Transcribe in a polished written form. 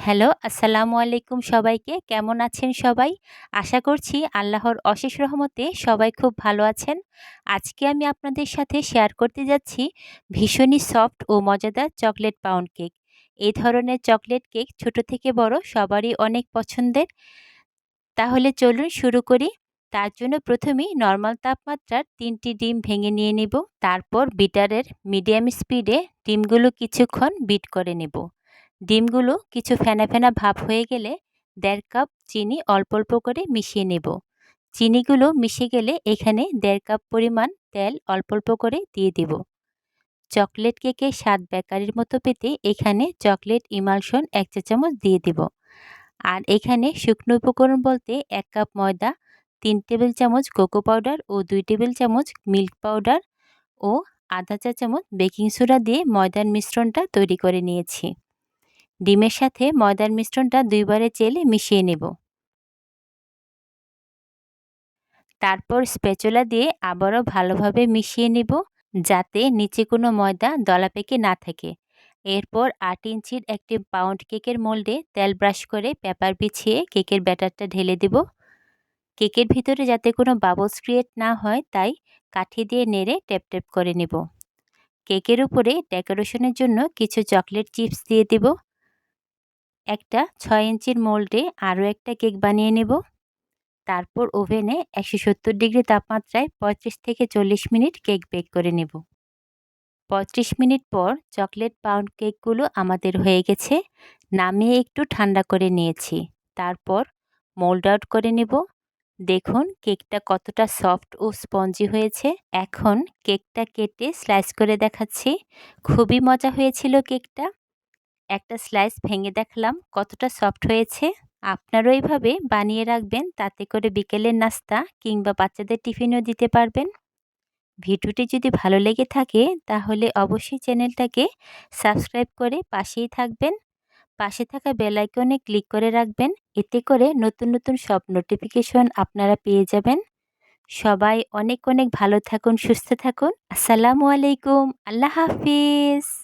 Hello, আসসালামু আলাইকুম সবাইকে। কেমন আছেন সবাই? আশা করছি আল্লাহর অশেষ রহমতে সবাই খুব ভালো আছেন। আজকে আমি আপনাদের সাথে শেয়ার করতে যাচ্ছি ভীষণই সফট ও মজাদার চকলেট পাউন্ড কেক। এই ধরনের চকলেট কেক ছোট থেকে বড় সবারই অনেক পছন্দের। তাহলে চলুন শুরু করি। তার জন্য প্রথমেই নরমাল তাপমাত্রার ৩টি ডিম ভেঙে নিয়ে নিব। তারপর বিটারের মিডিয়াম স্পিডে ডিমগুলো কিছুক্ষণ বিট করে নেব। ডিমগুলো কিছু ফেনা ফেনা ভাব হয়ে গেলে ১.৫ কাপ চিনি অল্প অল্প করে মিশিয়ে নেব। চিনিগুলো মিশে গেলে এখানে ১.৫ কাপ পরিমাণ তেল অল্প অল্প করে দিয়ে দেব। চকলেট কেকের স্বাদ বেকারির মতো পেতে এখানে চকলেট ইমালশন ১ চা চামচ দিয়ে দেব। আর এখানে শুকনো উপকরণ বলতে ১ কাপ ময়দা, ৩ টেবিল চামচ কোকো পাউডার ও ২ টেবিল চামচ মিল্ক পাউডার ও আধা চা চামচ বেকিং সোডা দিয়ে ময়দার মিশ্রণটা তৈরি করে নিয়েছি। ডিমের সাথে ময়দার মিশ্রণটা ২ বারে চেলে মিশিয়ে নেব। তারপর স্প্যাচুলা দিয়ে আবারও ভালোভাবে মিশিয়ে নেব, যাতে নিচে কোনো ময়দা দলা পেকে না থাকে। এরপর ৮ ইঞ্চির একটি পাউন্ড কেকের মোল্ডে তেল ব্রাশ করে পেপার বিছিয়ে কেকের ব্যাটারটা ঢেলে দেব। কেকের ভিতরে যাতে কোনো বাবলস ক্রিয়েট না হয় তাই কাঠি দিয়ে নেড়ে ট্যাপ ট্যাপ করে নেব। কেকের উপরে ডেকোরেশনের জন্য কিছু চকলেট চিপস দিয়ে দেব। একটা ৬ ইঞ্চির মোল্ডে আরও একটা কেক বানিয়ে নেব। তারপর ওভেনে ১৭০ ডিগ্রি তাপমাত্রায় ৩৫ থেকে ৪০ মিনিট কেক বেক করে নেব। ৩৫ মিনিট পর চকলেট পাউন্ড কেকগুলো আমাদের হয়ে গেছে। নামিয়ে একটু ঠান্ডা করে নিয়েছি। তারপর মোল্ড আউট করে নেব। দেখুন কেকটা কতটা সফট ও স্পঞ্জি হয়েছে। এখন কেকটা কেটে স্লাইস করে দেখাচ্ছি। খুবই মজা হয়েছিল কেকটা। একটা স্লাইস ভেঙে দেখলাম কতটা সফট হয়েছে। আপনারাও এইভাবে বানিয়ে রাখবেন, তাতে করে বিকেলের নাস্তা কিংবা বাচ্চাদের টিফিনও দিতে পারবেন। ভিডিওটি যদি ভালো লেগে থাকে তাহলে অবশ্যই চ্যানেলটাকে সাবস্ক্রাইব করে পাশেই থাকবেন। পাশে থাকা বেল আইকনে ক্লিক করে রাখবেন, এতে করে নতুন নতুন সব নোটিফিকেশন আপনারা পেয়ে যাবেন। সবাই অনেক অনেক ভালো থাকুন, সুস্থ থাকুন। আসসালামু আলাইকুম, আল্লাহ হাফিজ।